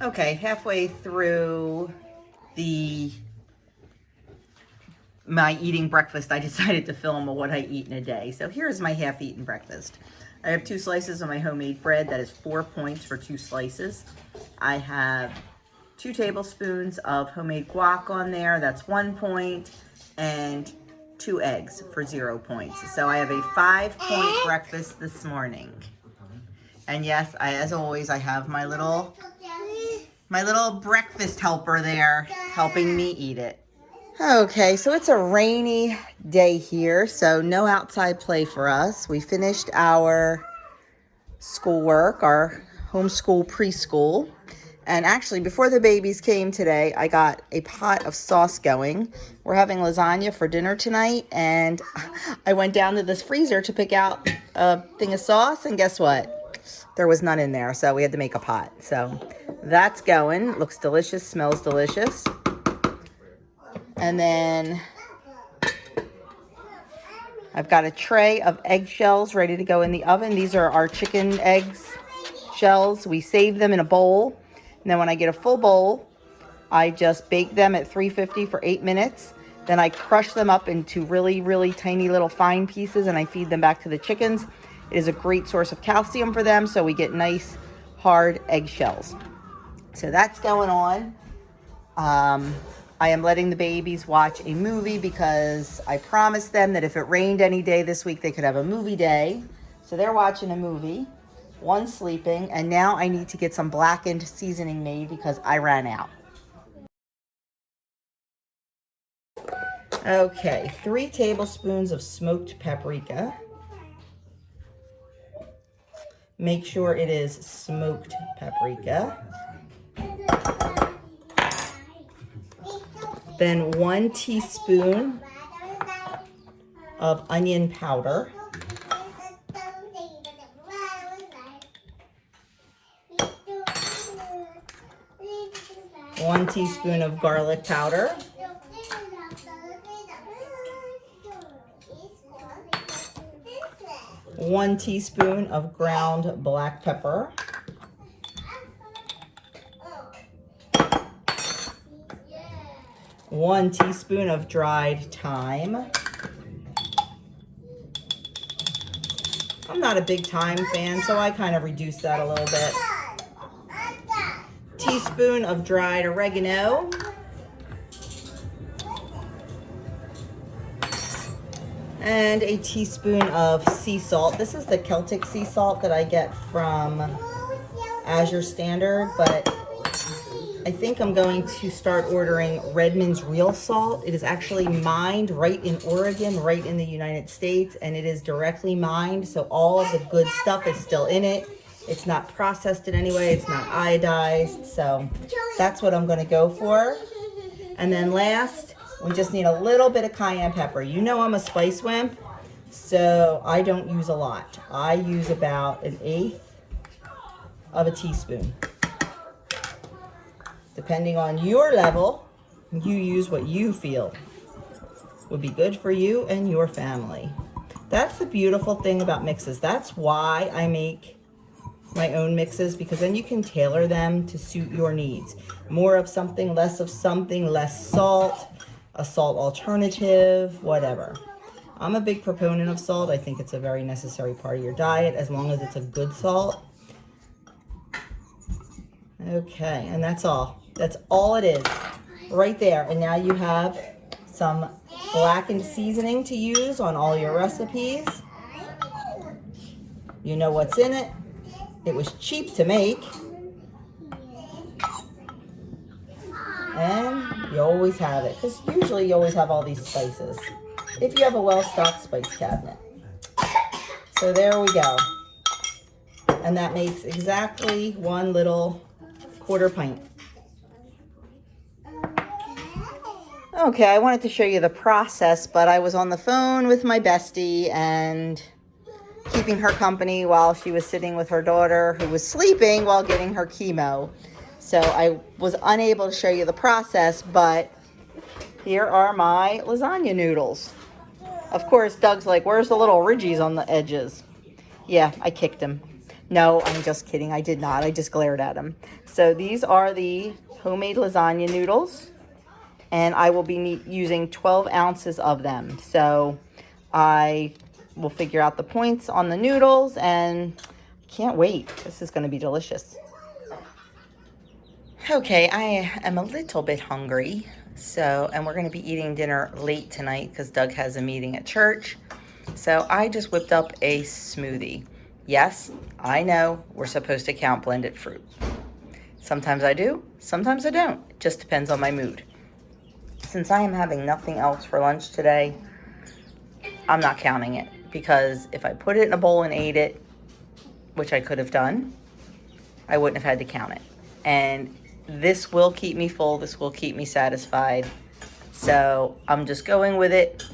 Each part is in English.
Okay, halfway through the my eating breakfast, I decided to film what I eat in a day. So here's my half-eaten breakfast. I have 2 slices of my homemade bread. That is 4 points for 2 slices. I have 2 tablespoons of homemade guac on there. That's 1 point. And 2 eggs for 0 points. So I have a 5-point breakfast this morning. And yes, as always, I have my little breakfast helper there helping me eat it. Okay, so it's a rainy day here, so no outside play for us. We finished our schoolwork, our homeschool preschool. And actually, before the babies came today, I got a pot of sauce going. We're having lasagna for dinner tonight, and I went down to this freezer to pick out a thing of sauce, and guess what? There was none in there, so we had to make a pot. So that's going. Looks delicious, smells delicious. And then I've got a tray of eggshells ready to go in the oven. These are our chicken eggs shells. We save them in a bowl. And then when I get a full bowl, I just bake them at 350 for 8 minutes. Then I crush them up into really, really tiny little fine pieces and I feed them back to the chickens. It is a great source of calcium for them, so we get nice, hard eggshells. So that's going on. I am letting the babies watch a movie because I promised them that if it rained any day this week, they could have a movie day. So they're watching a movie, one's sleeping, and now I need to get some blackened seasoning made because I ran out. Okay, 3 tablespoons of smoked paprika. Make sure it is smoked paprika. Then 1 teaspoon of onion powder. 1 teaspoon of garlic powder. 1 teaspoon of ground black pepper. 1 teaspoon of dried thyme. I'm not a big thyme fan, so I kind of reduced that a little bit. Teaspoon of dried oregano. And a teaspoon of sea salt. This is the Celtic sea salt that I get from Azure Standard, but I think I'm going to start ordering Redmond's real salt. It is actually mined right in Oregon, right in the United States, and it is directly mined, so all of the good stuff is still in it. It's not processed in any way, it's not iodized, so that's what I'm gonna go for. And then last, we just need a little bit of cayenne pepper. You know I'm a spice wimp, so I don't use a lot. I use about 1/8 of a teaspoon. Depending on your level, you use what you feel would be good for you and your family. That's the beautiful thing about mixes. That's why I make my own mixes, because then you can tailor them to suit your needs. More of something, less of something, less salt, a salt alternative, whatever. I'm a big proponent of salt. I think it's a very necessary part of your diet as long as it's a good salt. Okay, and that's all. That's all it is right there. And now you have some blackened seasoning to use on all your recipes. You know what's in it. It was cheap to make. And you always have it, because usually you always have all these spices if you have a well-stocked spice cabinet. So there we go. And that makes exactly 1 little 1/4 pint. Okay, I wanted to show you the process, but I was on the phone with my bestie and keeping her company while she was sitting with her daughter who was sleeping while getting her chemo. So I was unable to show you the process, but here are my lasagna noodles. Of course, Doug's like, where's the little ridges on the edges? Yeah, I kicked him. No, I'm just kidding. I did not. I just glared at him. So these are the homemade lasagna noodles, and I will be using 12 ounces of them. So I will figure out the points on the noodles, and can't wait. This is going to be delicious. Okay, I am a little bit hungry. So, and we're going to be eating dinner late tonight because Doug has a meeting at church. So I just whipped up a smoothie. Yes, I know we're supposed to count blended fruit. Sometimes I do, sometimes I don't. It just depends on my mood. Since I am having nothing else for lunch today, I'm not counting it, because if I put it in a bowl and ate it, which I could have done, I wouldn't have had to count it. And this will keep me full. This will keep me satisfied. So I'm just going with it.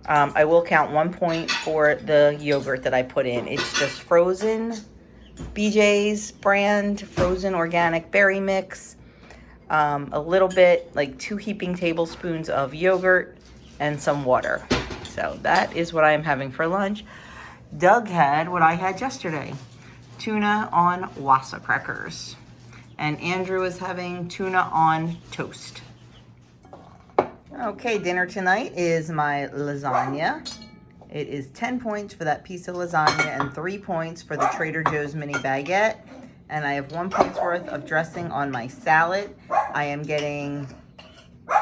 I will count 1 point for the yogurt that I put in. It's just frozen BJ's brand, frozen organic berry mix. A little bit, like 2 heaping tablespoons of yogurt and some water. So that is what I am having for lunch. Doug had what I had yesterday, tuna on wassa crackers. And Andrew is having tuna on toast. Okay, dinner tonight is my lasagna. It is 10 points for that piece of lasagna and 3 points for the Trader Joe's mini baguette. And I have 1 point's worth of dressing on my salad. I am getting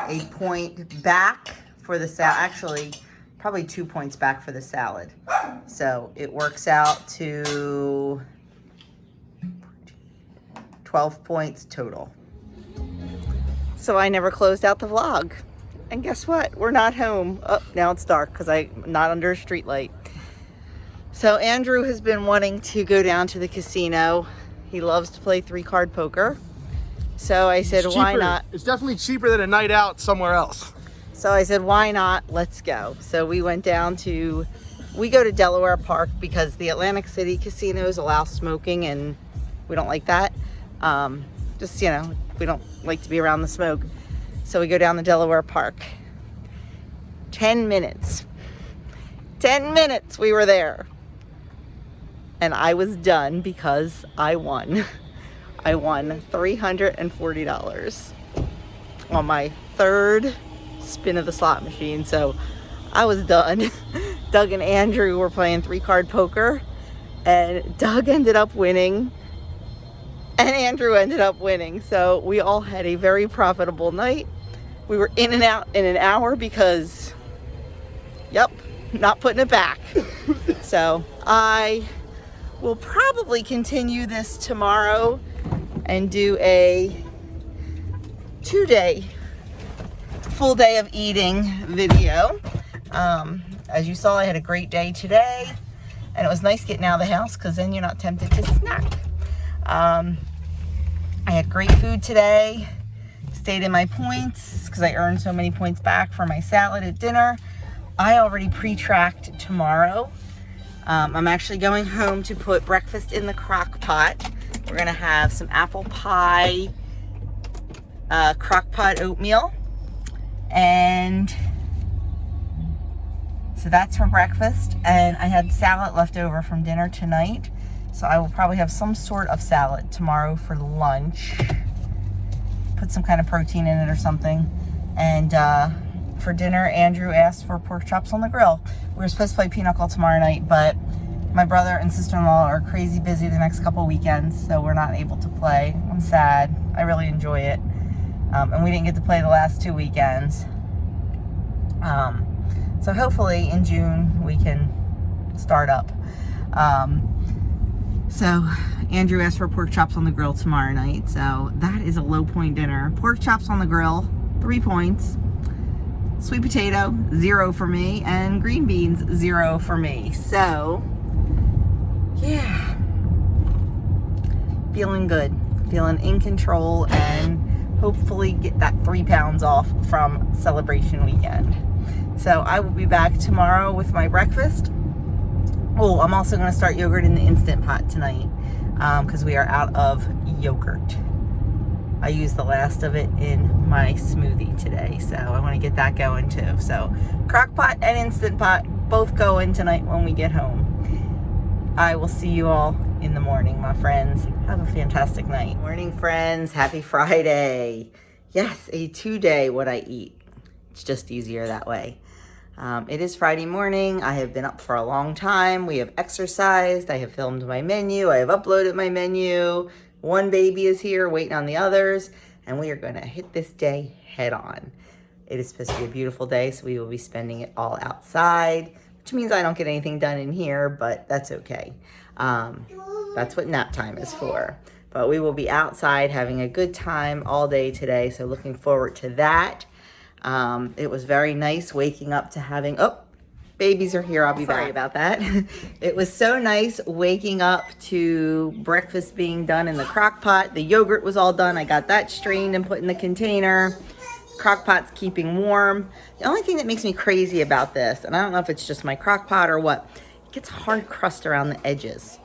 a point back for the salad. Actually, probably 2 points back for the salad. So it works out to 12 points total. So I never closed out the vlog. And guess what? We're not home. Oh, now it's dark because I'm not under a street light. So Andrew has been wanting to go down to the casino. He loves to play 3-card poker. So I said, why not? It's definitely cheaper than a night out somewhere else. So I said, why not? Let's go. So we went down to, we go to Delaware Park because the Atlantic City casinos allow smoking, and we don't like that. Just, you know, we don't like to be around the smoke. So we go down to Delaware Park. 10 minutes. 10 minutes we were there. And I was done because I won. I won $340 on my 3rd spin of the slot machine. So I was done. Doug and Andrew were playing 3-card poker, and Doug ended up winning and Andrew ended up winning. So we all had a very profitable night. We were in and out in an hour because, yep, not putting it back. So I will probably continue this tomorrow and do a 2-day, full day of eating video. As you saw, I had a great day today, and it was nice getting out of the house because then you're not tempted to snack. I had great food today, stayed in my points because I earned so many points back for my salad at dinner. I already pre-tracked tomorrow. I'm actually going home to put breakfast in the crock pot. We're gonna have some apple pie, crock pot oatmeal, and so that's for breakfast. And I had salad left over from dinner tonight, so I will probably have some sort of salad tomorrow for lunch. Put some kind of protein in it or something. And for dinner, Andrew asked for pork chops on the grill. We were supposed to play pinochle tomorrow night, but my brother and sister-in-law are crazy busy the next couple weekends, so we're not able to play. I'm sad. I really enjoy it. And we didn't get to play the last 2 weekends. So hopefully in June we can start up. So Andrew asked for pork chops on the grill tomorrow night, so that is a low point dinner. Pork chops on the grill, 3 points. Sweet potato, 0 for me, and green beans, 0 for me. So, yeah, feeling good, feeling in control, and hopefully get that 3 pounds off from celebration weekend. So I will be back tomorrow with my breakfast. Oh, I'm also going to start yogurt in the Instant Pot tonight because we are out of yogurt. I used the last of it in my smoothie today, so I want to get that going too. So crock pot and Instant Pot both going tonight when we get home. I will see you all in the morning, my friends. Have a fantastic night. Morning, friends. Happy Friday. Yes, a 2-day what I eat. It's just easier that way. It is Friday morning. I have been up for a long time. We have exercised. I have filmed my menu. I have uploaded my menu. One baby is here waiting on the others, and we are going to hit this day head on. It is supposed to be a beautiful day, so we will be spending it all outside, which means I don't get anything done in here, but that's okay. That's what nap time is for. But we will be outside having a good time all day today, so looking forward to that. It was very nice waking up to having, babies are here, I'll be back. Sorry about that. It was so nice waking up to breakfast being done in the crock pot. The yogurt was all done. I got that strained and put in the container. Crock pot's keeping warm. The only thing that makes me crazy about this, and I don't know if it's just my crock pot or what, it gets hard crust around the edges.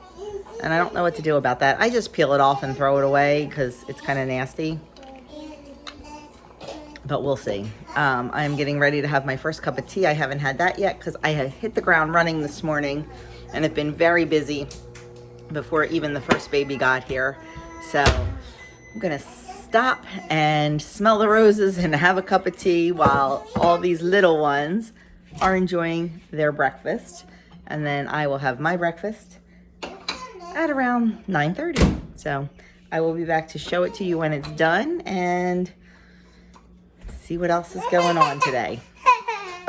And I don't know what to do about that. I just peel it off and throw it away because it's kind of nasty. But we'll see. I am getting ready to have my first cup of tea. I haven't had that yet because I had hit the ground running this morning and have been very busy before even the first baby got here. So I'm gonna stop and smell the roses and have a cup of tea while all these little ones are enjoying their breakfast. And then I will have my breakfast at around 9:30. So I will be back to show it to you when it's done and see what else is going on today.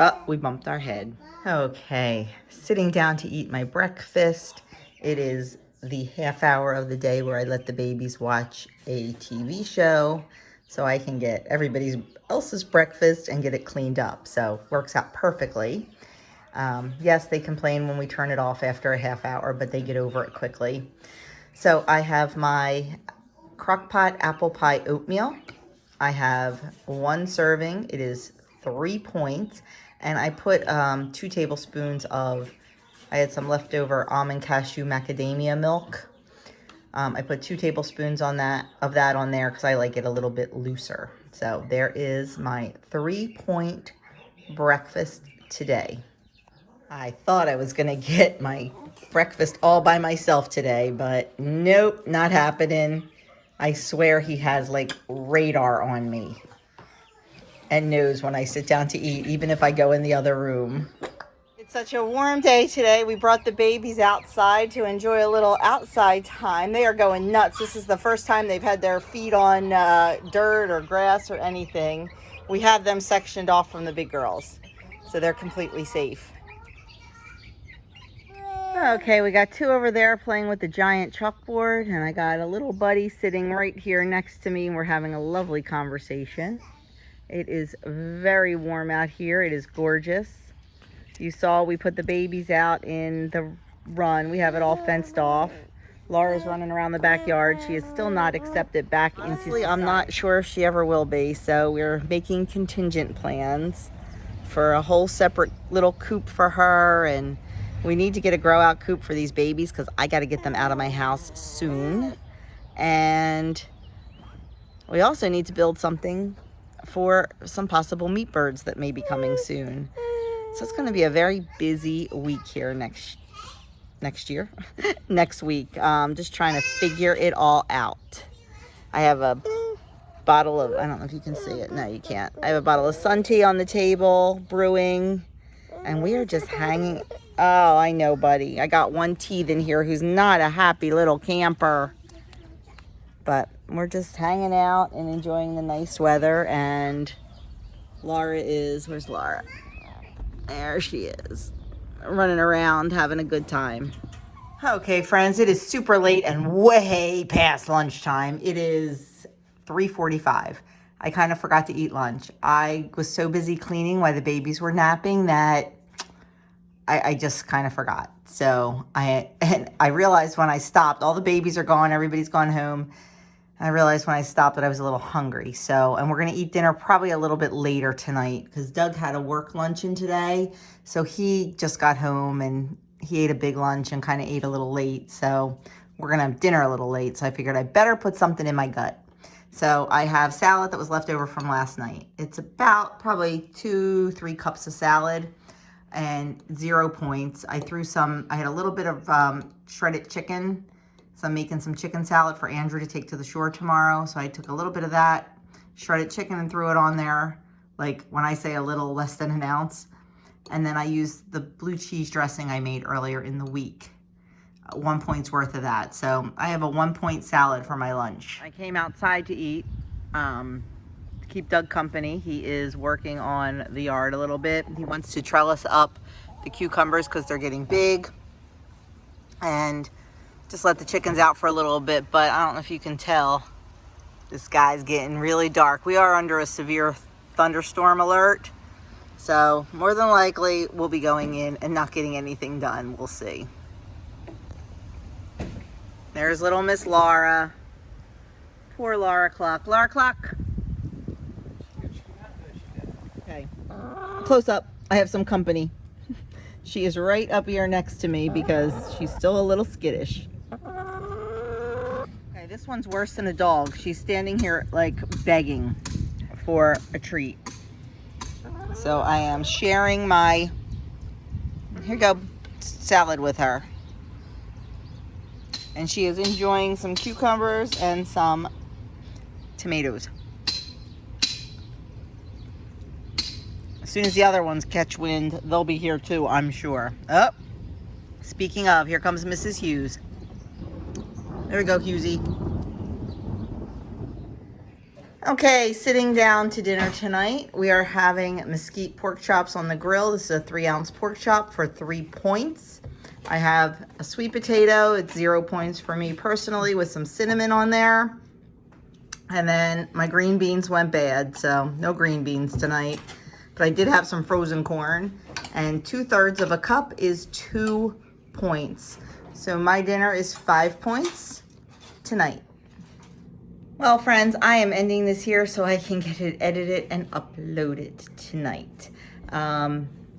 Oh, we bumped our head. Okay, sitting down to eat my breakfast. It is the half hour of the day where I let the babies watch a TV show so I can get everybody else's breakfast and get it cleaned up. So works out perfectly. Yes, they complain when we turn it off after a half hour, but they get over it quickly. So I have my crockpot apple pie oatmeal. I have 1 serving. It is 3 points. And I put 2 tablespoons of, I had some leftover almond cashew macadamia milk. I put 2 tablespoons of that on there because I like it a little bit looser. So there is my 3-point breakfast today. I thought I was gonna get my breakfast all by myself today, but nope, not happening. I swear he has like radar on me and knows when I sit down to eat, even if I go in the other room. It's such a warm day today. We brought the babies outside to enjoy a little outside time. They are going nuts. This is the first time they've had their feet on dirt or grass or anything. We have them sectioned off from the big girls, so they're completely safe. Okay, we got 2 over there playing with the giant chalkboard, and I got a little buddy sitting right here next to me, and we're having a lovely conversation. It is very warm out here. It is gorgeous. You saw we put the babies out in the run. We have it all fenced off. Laura's running around the backyard. She is still not accepted back into society. I'm not sure if she ever will be, so we're making contingent plans for a whole separate little coop for her, and we need to get a grow out coop for these babies because I got to get them out of my house soon. And we also need to build something for some possible meat birds that may be coming soon. So it's going to be a very busy week here next year, next week. Just trying to figure it all out. I have a bottle of, I don't know if you can see it. No, you can't. I have a bottle of sun tea on the table, brewing, and we are just hanging. Oh, I know, buddy. I got one teeth in here who's not a happy little camper. But we're just hanging out and enjoying the nice weather. And Laura is, where's Laura? There she is. Running around, having a good time. Okay, friends, it is super late and way past lunchtime. It is 3:45. I kind of forgot to eat lunch. I was so busy cleaning while the babies were napping that I just kind of forgot. So I realized when I stopped, all the babies are gone, everybody's gone home. I realized when I stopped that I was a little hungry. So, and we're going to eat dinner probably a little bit later tonight because Doug had a work luncheon today. So he just got home and he ate a big lunch and kind of ate a little late. So we're going to have dinner a little late. So I figured I better put something in my gut. So I have salad that was left over from last night. It's about probably 2-3 cups of salad. and 0 points. I had a little bit of shredded chicken. So I'm making some chicken salad for Andrew to take to the shore tomorrow. So I took a little bit of that, shredded chicken, and threw it on there. Like when I say a little, less than an ounce. And then I used the blue cheese dressing I made earlier in the week. 1 point's worth of that. So I have a 1 point salad for my lunch. I came outside to eat, to keep Doug company. He is working on the yard a little bit. He wants to trellis up the cucumbers because they're getting big. And just let the chickens out for a little bit, but I don't know if you can tell, the sky's getting really dark. We are under a severe thunderstorm alert, so more than likely we'll be going in and not getting anything done. We'll see. There's little Miss Laura. Poor Laura Cluck. Laura Cluck. Okay, close up. I have some company. She is right up here next to me because she's still a little skittish. Okay, this one's worse than a dog. She's standing here like begging for a treat. So I am sharing my, here you go, salad with her. And she is enjoying some cucumbers and some tomatoes. As soon as the other ones catch wind, they'll be here too, I'm sure. Oh, speaking of, here comes Mrs. Hughes. There we go, Hughesy. Okay, sitting down to dinner tonight. We are having mesquite pork chops on the grill. This is a 3-ounce pork chop for 3 points. I have a sweet potato. It's 0 points for me personally with some cinnamon on there. And then my green beans went bad, so no green beans tonight. But I did have some frozen corn. And 2/3 of a cup is 2 points. So my dinner is 5 points tonight. Well, friends, I am ending this here so I can get it edited and uploaded tonight.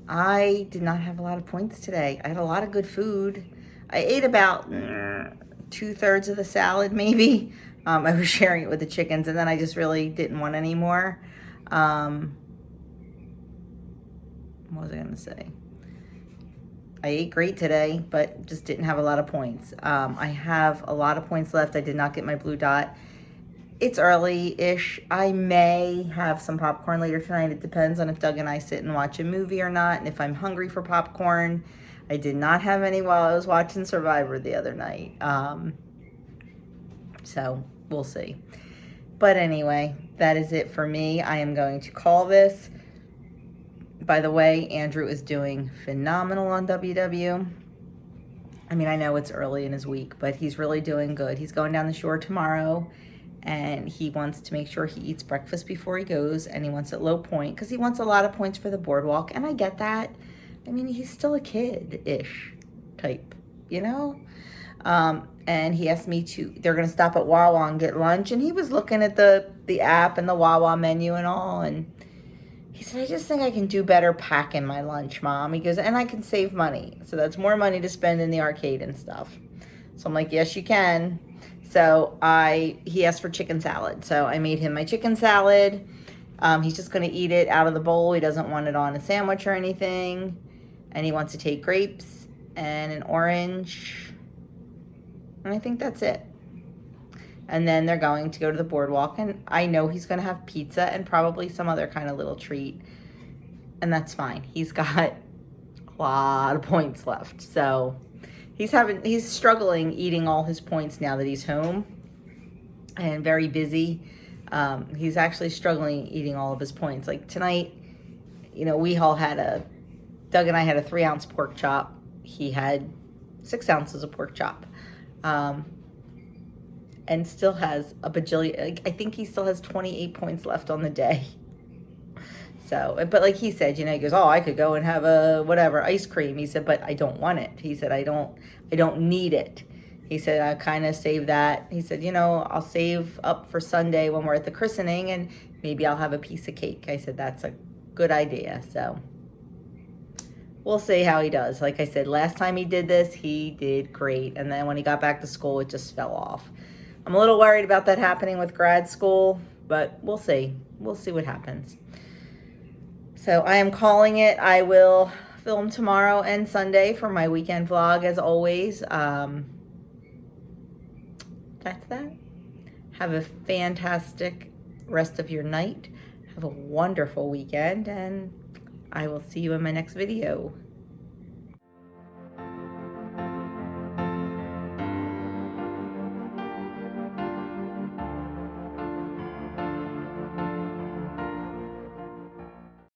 I did not have a lot of points today. I had a lot of good food. I ate about 2/3 of the salad, maybe. I was sharing it with the chickens, and then I just really didn't want any more. What was I going to say? I ate great today, but just didn't have a lot of points. I have a lot of points left. I did not get my blue dot. It's early-ish. I may have some popcorn later tonight. It depends on if Doug and I sit and watch a movie or not, and if I'm hungry for popcorn. I did not have any while I was watching Survivor the other night. So we'll see. But anyway, that is it for me. I am going to call this. By the way, Andrew is doing phenomenal on WW. I mean, I know it's early in his week, but he's really doing good. He's going down the shore tomorrow, and he wants to make sure he eats breakfast before he goes, and he wants it low point because he wants a lot of points for the boardwalk, and I get that. I mean, he's still a kid-ish type, you know? And he asked me they're going to stop at Wawa and get lunch, and he was looking at the app and the Wawa menu and all, and he said, I just think I can do better packing my lunch, Mom. He goes, and I can save money. So that's more money to spend in the arcade and stuff. So I'm like, yes, you can. So he asked for chicken salad. So I made him my chicken salad. He's just going to eat it out of the bowl. He doesn't want it on a sandwich or anything. And he wants to take grapes and an orange. And I think that's it. And then they're going to go to the boardwalk, and I know he's going to have pizza and probably some other kind of little treat, and that's fine. He's got a lot of points left, so he's struggling eating all his points now that he's home and very busy. He's actually struggling eating all of his points. Like tonight, you know, Doug and I had a 3-ounce pork chop. He had 6 ounces of pork chop. And still has a bajillion, I think he still has 28 points left on the day. So, but like he said, you know, he goes, oh, I could go and have a whatever ice cream. He said, but I don't want it. He said, I don't need it. He said, I kind of save that. He said, you know, I'll save up for Sunday when we're at the christening, and maybe I'll have a piece of cake. I said, that's a good idea. So we'll see how he does. Like I said, last time he did this, he did great. And then when he got back to school, it just fell off. I'm a little worried about that happening with grad school, but we'll see. We'll see what happens. So I am calling it. I will film tomorrow and Sunday for my weekend vlog as always. That's that. Have a fantastic rest of your night. Have a wonderful weekend, and I will see you in my next video.